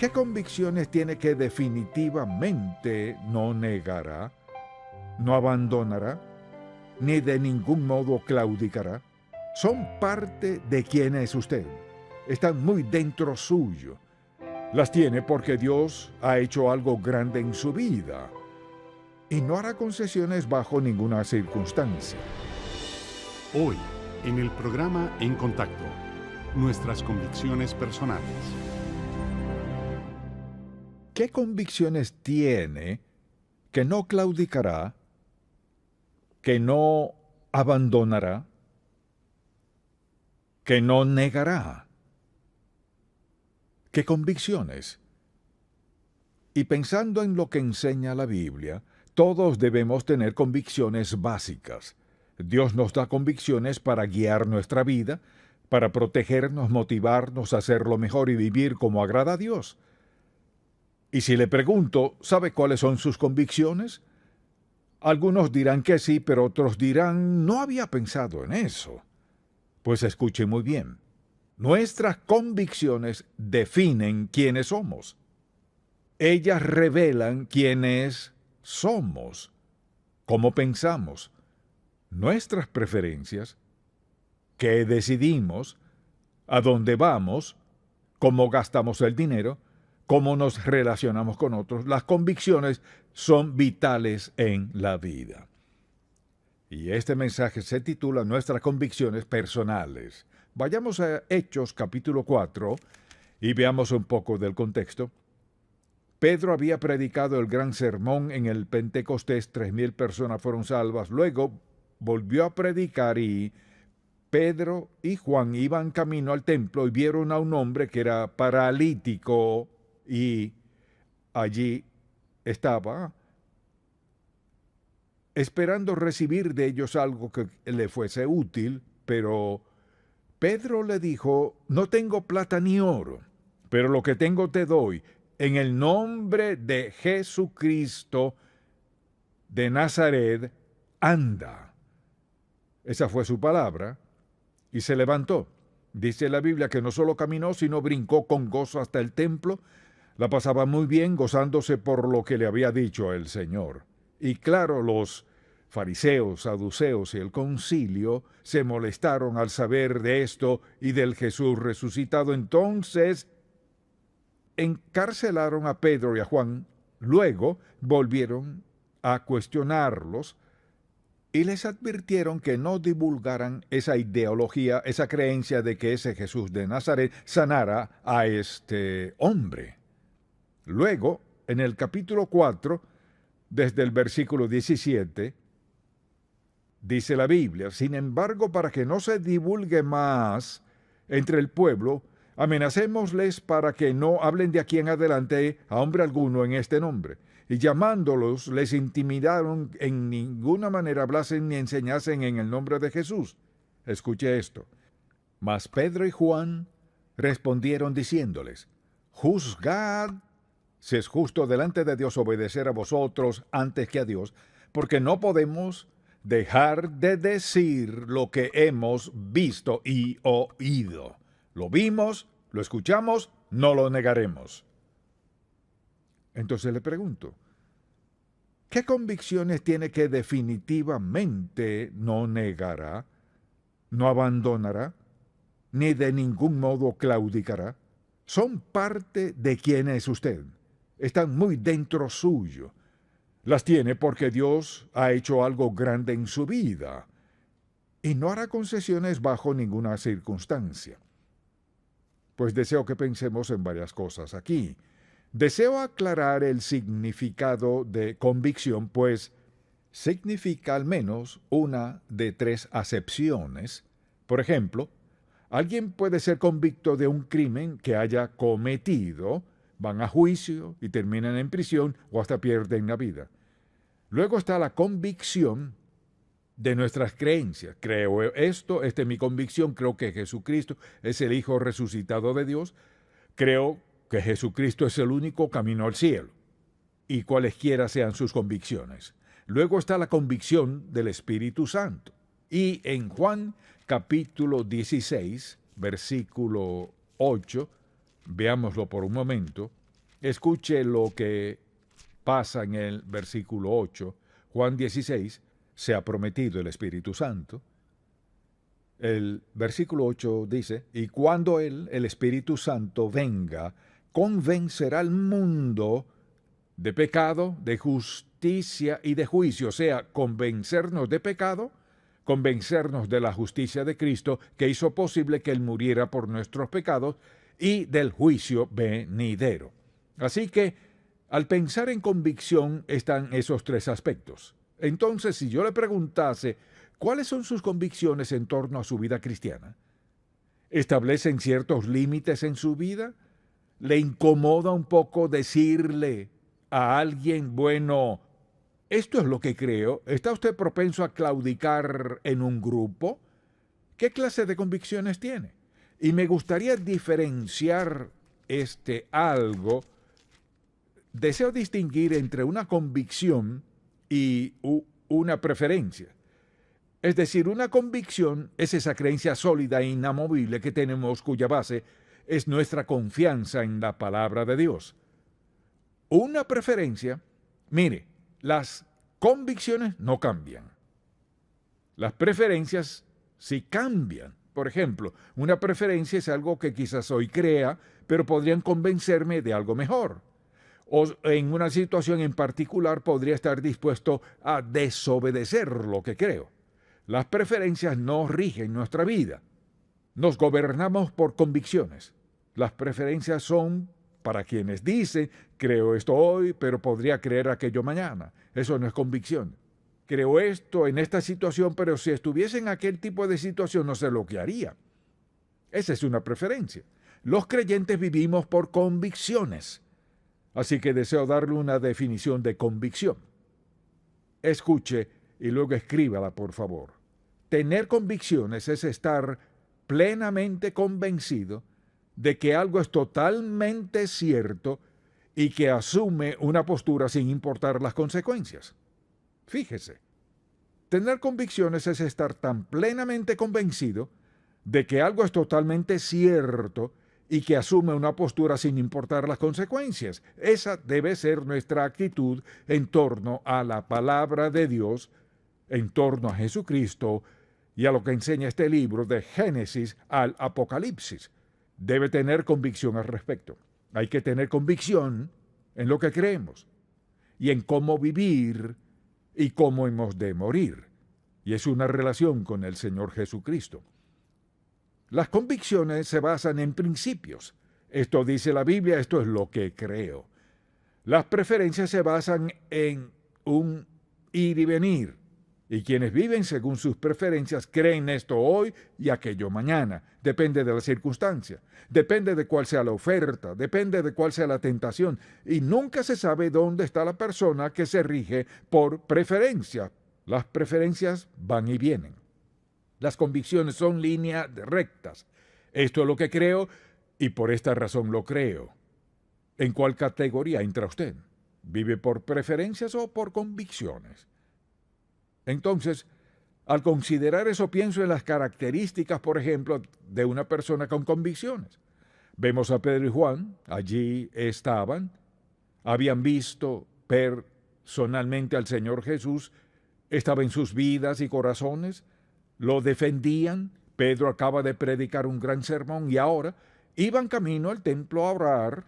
¿Qué convicciones tiene que definitivamente no negará, no abandonará, ni de ningún modo claudicará? Son parte de quién es usted. Están muy dentro suyo. Las tiene porque Dios ha hecho algo grande en su vida y no hará concesiones bajo ninguna circunstancia. Hoy, en el programa En Contacto, nuestras convicciones personales. ¿Qué convicciones tiene que no claudicará, que no abandonará, que no negará? ¿Qué convicciones? Y pensando en lo que enseña la Biblia, todos debemos tener convicciones básicas. Dios nos da convicciones para guiar nuestra vida, para protegernos, motivarnos a hacerlo mejor y vivir como agrada a Dios. Y si le pregunto, ¿sabe cuáles son sus convicciones? Algunos dirán que sí, pero otros dirán, no había pensado en eso. Pues escuche muy bien. Nuestras convicciones definen quiénes somos. Ellas revelan quiénes somos, cómo pensamos, nuestras preferencias, qué decidimos, a dónde vamos, cómo gastamos el dinero, cómo nos relacionamos con otros. Las convicciones son vitales en la vida. Y este mensaje se titula Nuestras convicciones personales. Vayamos a Hechos capítulo 4 y veamos un poco del contexto. Pedro había predicado el gran sermón en el Pentecostés, 3,000 personas fueron salvas. Luego volvió a predicar y Pedro y Juan iban camino al templo y vieron a un hombre que era paralítico y allí estaba esperando recibir de ellos algo que le fuese útil, pero Pedro le dijo, no tengo plata ni oro, pero lo que tengo te doy. En el nombre de Jesucristo de Nazaret, anda. Esa fue su palabra, y se levantó. Dice la Biblia que no solo caminó, sino brincó con gozo hasta el templo. La pasaba muy bien, gozándose por lo que le había dicho el Señor. Y claro, los fariseos, saduceos y el concilio se molestaron al saber de esto y del Jesús resucitado. Entonces encarcelaron a Pedro y a Juan, luego volvieron a cuestionarlos y les advirtieron que no divulgaran esa ideología, esa creencia de que ese Jesús de Nazaret sanara a este hombre. Luego, en el capítulo 4, desde el versículo 17, dice la Biblia, sin embargo, para que no se divulgue más entre el pueblo, amenacémosles para que no hablen de aquí en adelante a hombre alguno en este nombre. Y llamándolos, les intimidaron en ninguna manera hablasen ni enseñasen en el nombre de Jesús. Escuche esto. Mas Pedro y Juan respondieron diciéndoles, juzgad si es justo delante de Dios obedecer a vosotros antes que a Dios, porque no podemos dejar de decir lo que hemos visto y oído. Lo vimos, lo escuchamos, no lo negaremos. Entonces le pregunto, ¿qué convicciones tiene que definitivamente no negará, no abandonará, ni de ningún modo claudicará? Son parte de quién es usted. Están muy dentro suyo. Las tiene porque Dios ha hecho algo grande en su vida y no hará concesiones bajo ninguna circunstancia. Pues deseo que pensemos en varias cosas aquí. Deseo aclarar el significado de convicción, pues significa al menos una de 3 acepciones. Por ejemplo, alguien puede ser convicto de un crimen que haya cometido, van a juicio y terminan en prisión o hasta pierden la vida. Luego está la convicción de nuestras creencias. Creo esto, esta es mi convicción, creo que Jesucristo es el Hijo resucitado de Dios, creo que Jesucristo es el único camino al cielo, y cualesquiera sean sus convicciones. Luego está la convicción del Espíritu Santo. Y en Juan capítulo 16, versículo 8, veámoslo por un momento, Escuche lo que pasa en el versículo 8. Juan 16, se ha prometido el Espíritu Santo. El versículo 8 dice, y cuando Él, el Espíritu Santo, venga, convencerá al mundo de pecado, de justicia y de juicio. O sea, convencernos de pecado, convencernos de la justicia de Cristo, que hizo posible que Él muriera por nuestros pecados, y del juicio venidero. Así que, al pensar en convicción, están esos tres aspectos. Entonces, si yo le preguntase, ¿cuáles son sus convicciones en torno a su vida cristiana? ¿Establecen ciertos límites en su vida? ¿Le incomoda un poco decirle a alguien, bueno, esto es lo que creo? ¿Está usted propenso a claudicar en un grupo? ¿Qué clase de convicciones tiene? Y me gustaría diferenciar algo. Deseo distinguir entre una convicción y una preferencia. Es decir, una convicción es esa creencia sólida e inamovible que tenemos, cuya base es nuestra confianza en la palabra de Dios. Una preferencia, mire, las convicciones no cambian. Las preferencias sí cambian. Por ejemplo, una preferencia es algo que quizás hoy crea, pero podrían convencerme de algo mejor. O en una situación en particular podría estar dispuesto a desobedecer lo que creo. Las preferencias no rigen nuestra vida. Nos gobernamos por convicciones. Las preferencias son para quienes dicen, creo esto hoy, pero podría creer aquello mañana. Eso no es convicción. Creo esto en esta situación, pero si estuviese en aquel tipo de situación no sé lo que haría. Esa es una preferencia. Los creyentes vivimos por convicciones. Así que deseo darle una definición de convicción. Escuche y luego escríbala, por favor. Tener convicciones es estar plenamente convencido de que algo es totalmente cierto y que asume una postura sin importar las consecuencias. Fíjese, tener convicciones es estar tan plenamente convencido de que algo es totalmente cierto y que asume una postura sin importar las consecuencias. Esa debe ser nuestra actitud en torno a la palabra de Dios, en torno a Jesucristo y a lo que enseña este libro de Génesis al Apocalipsis. Debe tener convicción al respecto. Hay que tener convicción en lo que creemos y en cómo vivir y cómo hemos de morir. Y es una relación con el Señor Jesucristo. Las convicciones se basan en principios. Esto dice la Biblia, esto es lo que creo. Las preferencias se basan en un ir y venir. Y quienes viven según sus preferencias creen esto hoy y aquello mañana. Depende de la circunstancia. Depende de cuál sea la oferta. Depende de cuál sea la tentación. Y nunca se sabe dónde está la persona que se rige por preferencia. Las preferencias van y vienen. Las convicciones son líneas rectas. Esto es lo que creo y por esta razón lo creo. ¿En cuál categoría entra usted? ¿Vive por preferencias o por convicciones? Entonces, al considerar eso, pienso en las características, por ejemplo, de una persona con convicciones. Vemos a Pedro y Juan, allí estaban, habían visto personalmente al Señor Jesús, estaba en sus vidas y corazones, lo defendían. Pedro acaba de predicar un gran sermón y ahora iban camino al templo a orar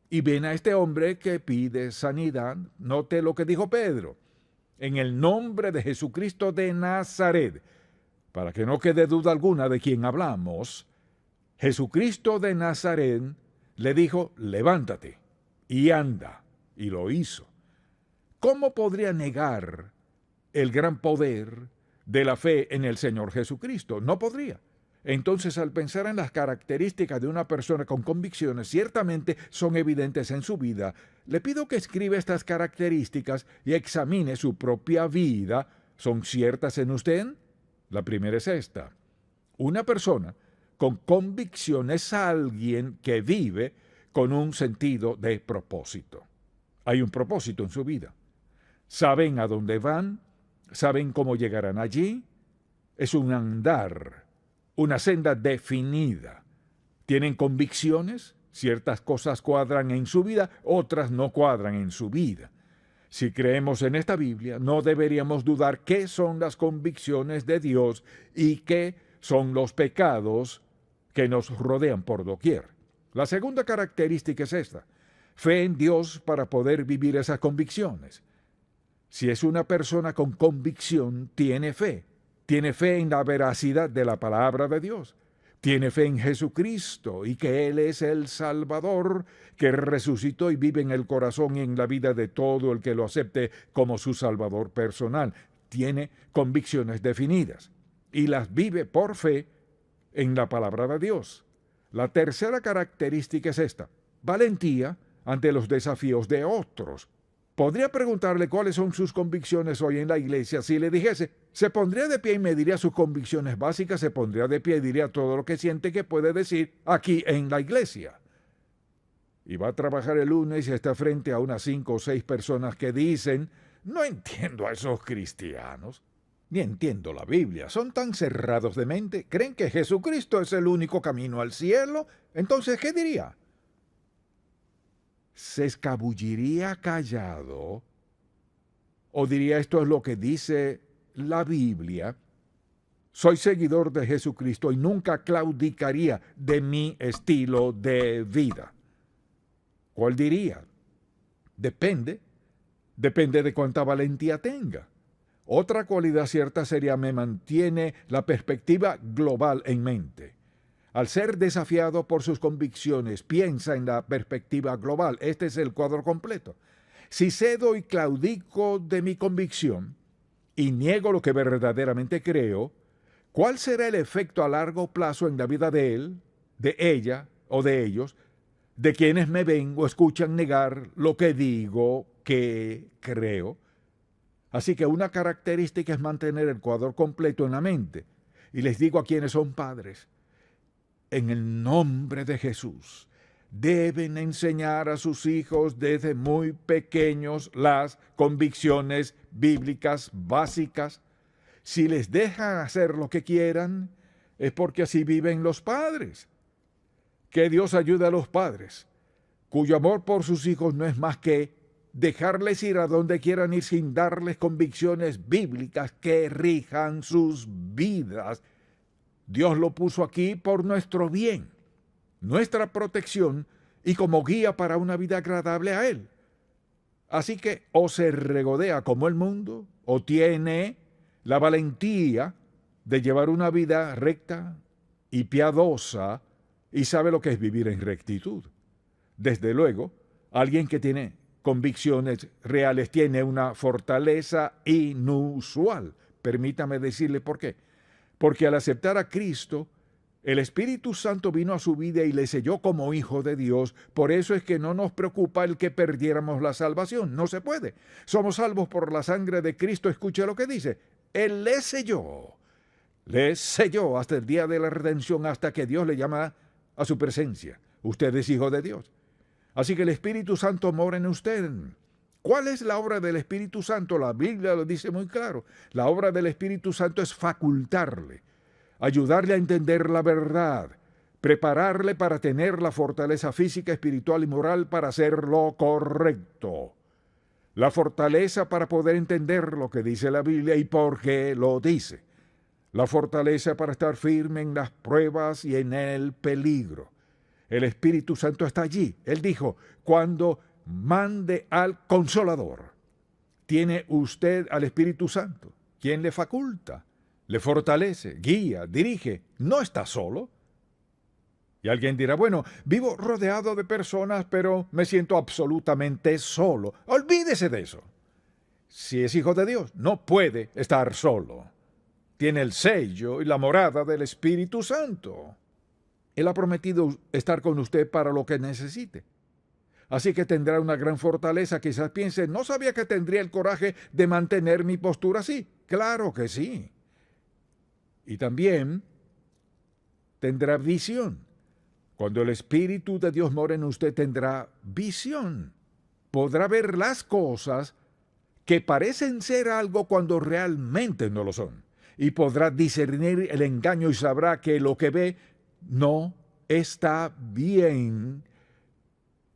y ven a este hombre que pide sanidad. Note lo que dijo Pedro: en el nombre de Jesucristo de Nazaret. Para que no quede duda alguna de quién hablamos, Jesucristo de Nazaret le dijo: levántate y anda, y lo hizo. ¿Cómo podría negar el gran poder de la fe en el Señor Jesucristo? No podría. Entonces, al pensar en las características de una persona con convicciones, ciertamente son evidentes en su vida. Le pido que escriba estas características y examine su propia vida. ¿Son ciertas en usted? La primera es esta: una persona con convicción es alguien que vive con un sentido de propósito. Hay un propósito en su vida. Saben a dónde van, saben cómo llegarán allí. Es un andar, una senda definida. Tienen convicciones Ciertas cosas cuadran en su vida, otras no cuadran en su vida. Si creemos en esta Biblia, no deberíamos dudar qué son las convicciones de Dios y qué son los pecados que nos rodean por doquier. La segunda característica es esta: fe en Dios para poder vivir esas convicciones. Si es una persona con convicción, tiene fe en la veracidad de la palabra de Dios. Tiene fe en Jesucristo y que Él es el Salvador que resucitó y vive en el corazón y en la vida de todo el que lo acepte como su Salvador personal. Tiene convicciones definidas y las vive por fe en la palabra de Dios. La tercera característica es esta: valentía ante los desafíos de otros. Podría preguntarle cuáles son sus convicciones hoy en la iglesia. Si le dijese, se pondría de pie y me diría sus convicciones básicas, se pondría de pie y diría todo lo que siente que puede decir aquí en la iglesia. Y va a trabajar el lunes y está frente a unas 5 o 6 personas que dicen, no entiendo a esos cristianos, ni entiendo la Biblia, son tan cerrados de mente, creen que Jesucristo es el único camino al cielo. Entonces, ¿qué diría? ¿Se escabulliría callado o diría esto es lo que dice la Biblia? Soy seguidor de Jesucristo y nunca claudicaría de mi estilo de vida. ¿Cuál diría? Depende de cuánta valentía tenga. Otra cualidad cierta sería me mantiene la perspectiva global en mente. Al ser desafiado por sus convicciones, piensa en la perspectiva global. Este es el cuadro completo. Si cedo y claudico de mi convicción y niego lo que verdaderamente creo, ¿cuál será el efecto a largo plazo en la vida de él, de ella o de ellos, de quienes me ven o escuchan negar lo que digo que creo? Así que una característica es mantener el cuadro completo en la mente. Y les digo a quienes son padres, en el nombre de Jesús, deben enseñar a sus hijos desde muy pequeños las convicciones bíblicas básicas. Si les dejan hacer lo que quieran, es porque así viven los padres. Que Dios ayude a los padres, cuyo amor por sus hijos no es más que dejarles ir a donde quieran ir sin darles convicciones bíblicas que rijan sus vidas. Dios lo puso aquí por nuestro bien, nuestra protección y como guía para una vida agradable a Él. Así que o se regodea como el mundo o tiene la valentía de llevar una vida recta y piadosa y sabe lo que es vivir en rectitud. Desde luego, alguien que tiene convicciones reales tiene una fortaleza inusual. Permítame decirle por qué. Porque al aceptar a Cristo, el Espíritu Santo vino a su vida y le selló como hijo de Dios. Por eso es que no nos preocupa el que perdiéramos la salvación. No se puede. Somos salvos por la sangre de Cristo. Escuche lo que dice. Él le selló hasta el día de la redención, hasta que Dios le llama a su presencia. Usted es hijo de Dios. Así que el Espíritu Santo mora en usted. ¿Cuál es la obra del Espíritu Santo? La Biblia lo dice muy claro. La obra del Espíritu Santo es facultarle, ayudarle a entender la verdad, prepararle para tener la fortaleza física, espiritual y moral para hacer lo correcto. La fortaleza para poder entender lo que dice la Biblia y por qué lo dice. La fortaleza para estar firme en las pruebas y en el peligro. El Espíritu Santo está allí. Él dijo, cuando mande al Consolador, tiene usted al Espíritu Santo, quien le faculta, le fortalece, guía, dirige. No está solo. Y alguien dirá, bueno, vivo rodeado de personas, pero me siento absolutamente solo. Olvídese de eso. Si es hijo de Dios, no puede estar solo. Tiene el sello y la morada del Espíritu Santo. Él ha prometido estar con usted para lo que necesite. Así que tendrá una gran fortaleza. Quizás piense, no sabía que tendría el coraje de mantener mi postura así. Claro que sí. Y también tendrá visión. Cuando el Espíritu de Dios mora en usted, tendrá visión. Podrá ver las cosas que parecen ser algo cuando realmente no lo son. Y podrá discernir el engaño y sabrá que lo que ve no está bien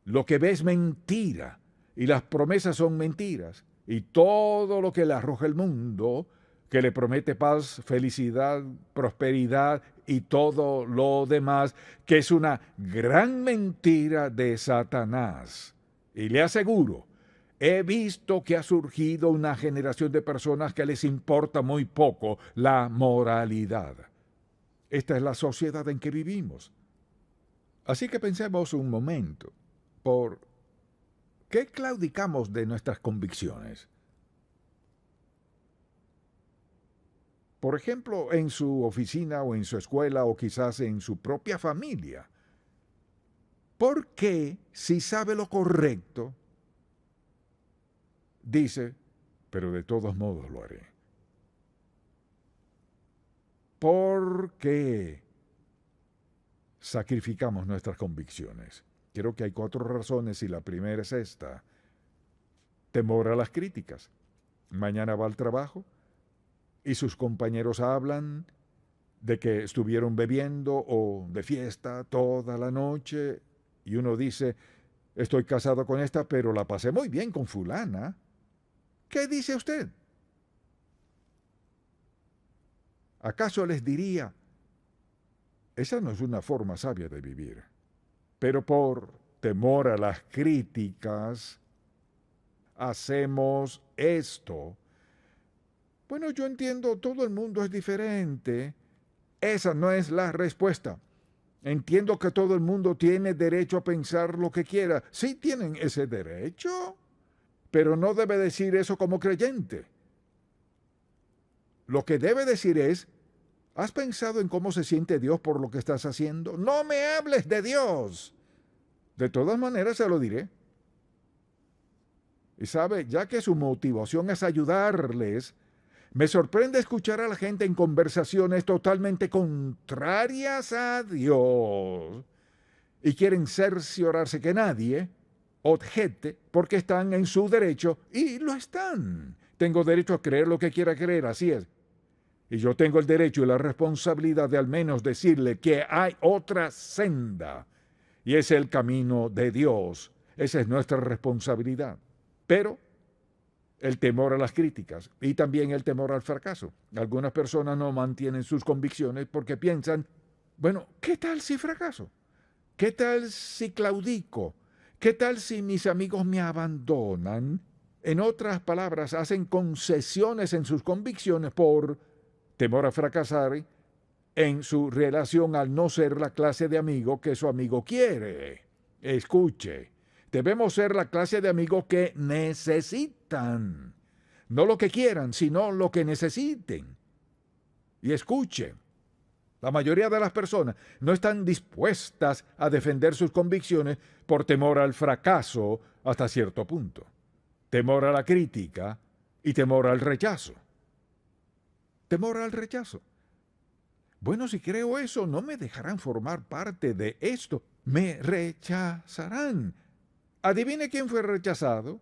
lo que ve es mentira, y las promesas son mentiras, y todo lo que le arroja el mundo, que le promete paz, felicidad, prosperidad y todo lo demás, que es una gran mentira de Satanás. Y le aseguro, he visto que ha surgido una generación de personas que les importa muy poco la moralidad. Esta es la sociedad en que vivimos. Así que pensemos un momento, ¿por qué claudicamos de nuestras convicciones? Por ejemplo, en su oficina o en su escuela o quizás en su propia familia. ¿Por qué, si sabe lo correcto, dice, pero de todos modos lo haré? ¿Por qué sacrificamos nuestras convicciones? Creo que hay 4 razones y la primera es esta. Temor a las críticas. Mañana va al trabajo y sus compañeros hablan de que estuvieron bebiendo o de fiesta toda la noche y uno dice, estoy casado con esta, pero la pasé muy bien con fulana. ¿Qué dice usted? ¿Acaso les diría, esa no es una forma sabia de vivir? Pero por temor a las críticas, hacemos esto. Bueno, yo entiendo, todo el mundo es diferente. Esa no es la respuesta. Entiendo que todo el mundo tiene derecho a pensar lo que quiera. Sí tienen ese derecho, pero no debe decir eso como creyente. Lo que debe decir es, ¿has pensado en cómo se siente Dios por lo que estás haciendo? No me hables de Dios. De todas maneras se lo diré. Y sabe, ya que su motivación es ayudarles, me sorprende escuchar a la gente en conversaciones totalmente contrarias a Dios y quieren cerciorarse que nadie objete porque están en su derecho y lo están. Tengo derecho a creer lo que quiera creer, así es. Y yo tengo el derecho y la responsabilidad de al menos decirle que hay otra senda y es el camino de Dios. Esa es nuestra responsabilidad. Pero el temor a las críticas y también el temor al fracaso. Algunas personas no mantienen sus convicciones porque piensan, bueno, ¿qué tal si fracaso? ¿Qué tal si claudico? ¿Qué tal si mis amigos me abandonan? En otras palabras, hacen concesiones en sus convicciones por temor a fracasar en su relación al no ser la clase de amigo que su amigo quiere. Escuche. Debemos ser la clase de amigos que necesitan. No lo que quieran, sino lo que necesiten. Y escuche, la mayoría de las personas no están dispuestas a defender sus convicciones por temor al fracaso hasta cierto punto. Temor a la crítica y temor al rechazo. Temor al rechazo. Bueno, si creo eso, no me dejarán formar parte de esto. Me rechazarán. Adivine quién fue rechazado.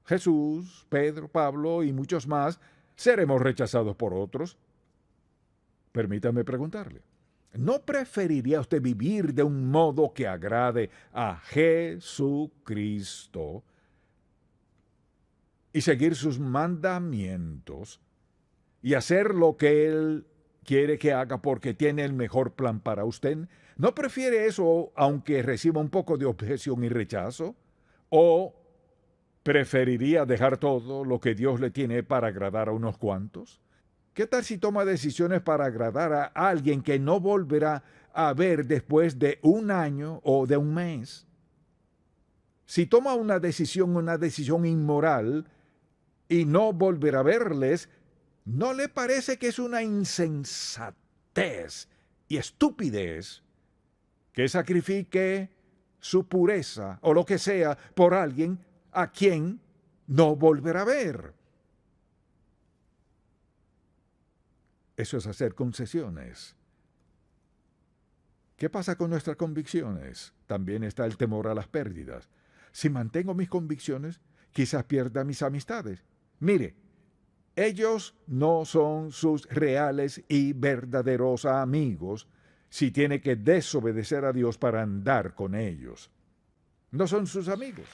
Jesús, Pedro, Pablo y muchos más. ¿Seremos rechazados por otros? Permítame preguntarle, ¿no preferiría usted vivir de un modo que agrade a Jesucristo y seguir sus mandamientos y hacer lo que Él quiere que haga porque tiene el mejor plan para usted? ¿No prefiere eso aunque reciba un poco de objeción y rechazo? ¿O preferiría dejar todo lo que Dios le tiene para agradar a unos cuantos? ¿Qué tal si toma decisiones para agradar a alguien que no volverá a ver después de un año o de un mes? Si toma una decisión inmoral y no volverá a verles, ¿no le parece que es una insensatez y estupidez que sacrifique su pureza o lo que sea por alguien a quien no volverá a ver? Eso es hacer concesiones. ¿Qué pasa con nuestras convicciones? También está el temor a las pérdidas. Si mantengo mis convicciones, quizás pierda mis amistades. Mire, ellos no son sus reales y verdaderos amigos si tiene que desobedecer a Dios para andar con ellos. No son sus amigos.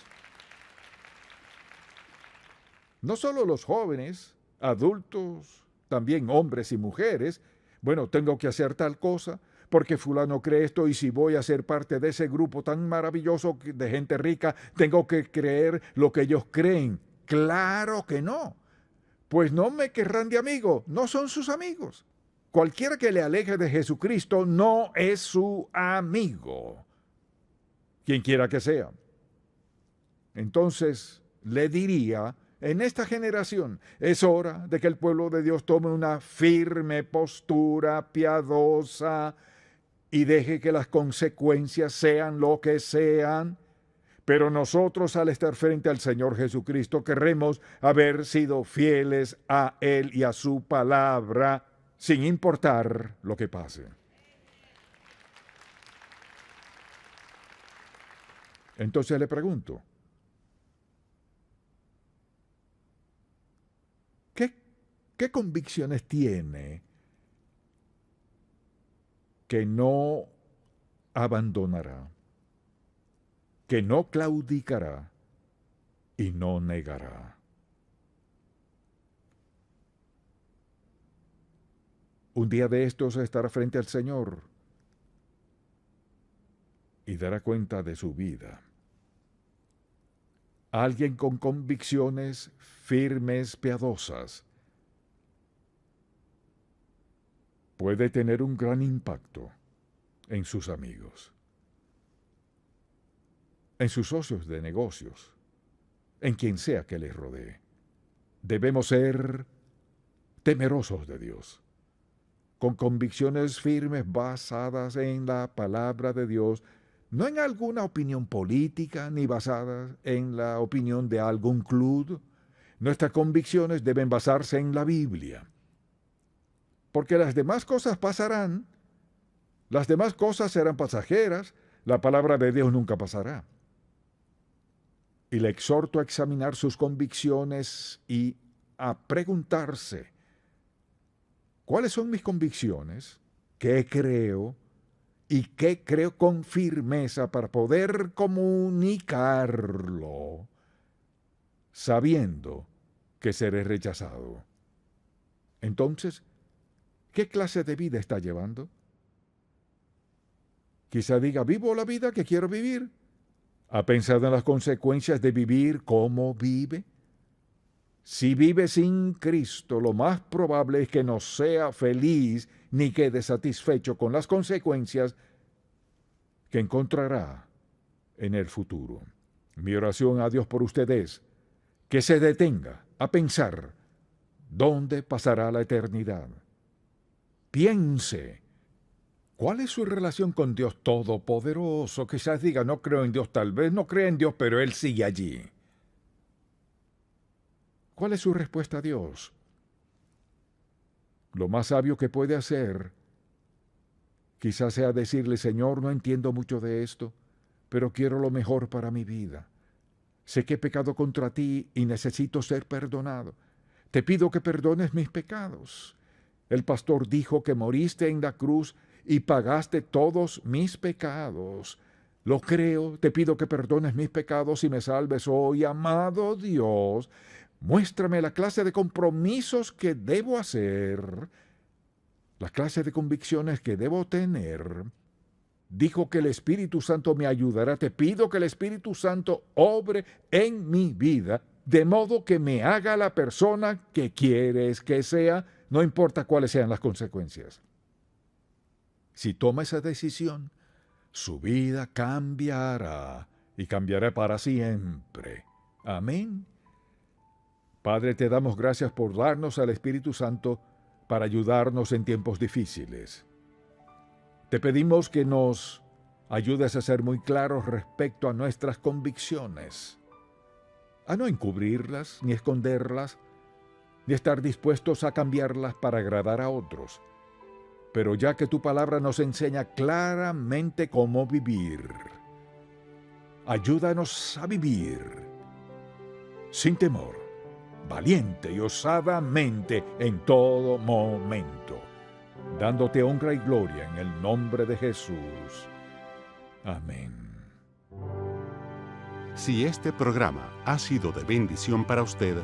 No solo los jóvenes, adultos, también hombres y mujeres. Bueno, tengo que hacer tal cosa porque fulano cree esto y si voy a ser parte de ese grupo tan maravilloso de gente rica, tengo que creer lo que ellos creen. Claro que no. Pues no me querrán de amigo, no son sus amigos. Cualquiera que le aleje de Jesucristo no es su amigo, quien quiera que sea. Entonces, le diría, en esta generación es hora de que el pueblo de Dios tome una firme postura piadosa y deje que las consecuencias sean lo que sean. Pero nosotros, al estar frente al Señor Jesucristo, queremos haber sido fieles a Él y a su palabra, sin importar lo que pase. Entonces le pregunto, ¿qué convicciones tiene que no abandonará, que no claudicará y no negará? Un día de estos estará frente al Señor y dará cuenta de su vida. Alguien con convicciones firmes, piadosas, puede tener un gran impacto en sus amigos, en sus socios de negocios, en quien sea que les rodee. Debemos ser temerosos de Dios, con convicciones firmes basadas en la palabra de Dios, no en alguna opinión política ni basadas en la opinión de algún club. Nuestras convicciones deben basarse en la Biblia, porque las demás cosas pasarán, las demás cosas serán pasajeras, la palabra de Dios nunca pasará. Y le exhorto a examinar sus convicciones y a preguntarse, ¿cuáles son mis convicciones? ¿Qué creo? ¿Y qué creo con firmeza para poder comunicarlo, sabiendo que seré rechazado? Entonces, ¿qué clase de vida está llevando? Quizá diga, vivo la vida que quiero vivir. ¿Ha pensado en las consecuencias de vivir como vive? Si vive sin Cristo, lo más probable es que no sea feliz ni quede satisfecho con las consecuencias que encontrará en el futuro. Mi oración a Dios por usted es que se detenga a pensar dónde pasará la eternidad. Piense, ¿cuál es su relación con Dios Todopoderoso? Quizás diga, no creo en Dios, tal vez no cree en Dios, pero Él sigue allí. ¿Cuál es su respuesta a Dios? Lo más sabio que puede hacer quizás sea decirle, Señor, no entiendo mucho de esto, pero quiero lo mejor para mi vida. Sé que he pecado contra ti y necesito ser perdonado. Te pido que perdones mis pecados. El pastor dijo que moriste en la cruz y pagaste todos mis pecados. Lo creo, te pido que perdones mis pecados y me salves hoy, amado Dios. Muéstrame la clase de compromisos que debo hacer, la clase de convicciones que debo tener. Dijo que el Espíritu Santo me ayudará. Te pido que el Espíritu Santo obre en mi vida, de modo que me haga la persona que quieres que sea, no importa cuáles sean las consecuencias. Si toma esa decisión, su vida cambiará y cambiará para siempre. Amén. Padre, te damos gracias por darnos al Espíritu Santo para ayudarnos en tiempos difíciles. Te pedimos que nos ayudes a ser muy claros respecto a nuestras convicciones, a no encubrirlas ni esconderlas, ni estar dispuestos a cambiarlas para agradar a otros. Pero ya que tu palabra nos enseña claramente cómo vivir, ayúdanos a vivir sin temor, valiente y osadamente en todo momento, dándote honra y gloria en el nombre de Jesús. Amén. Si este programa ha sido de bendición para usted,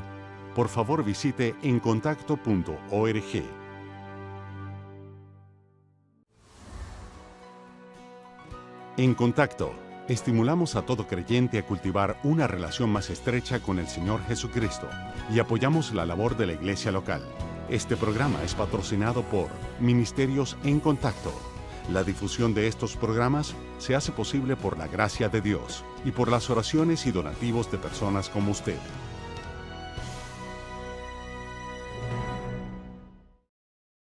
por favor visite encontacto.org. En Contacto, estimulamos a todo creyente a cultivar una relación más estrecha con el Señor Jesucristo y apoyamos la labor de la iglesia local. Este programa es patrocinado por Ministerios en Contacto. La difusión de estos programas se hace posible por la gracia de Dios y por las oraciones y donativos de personas como usted.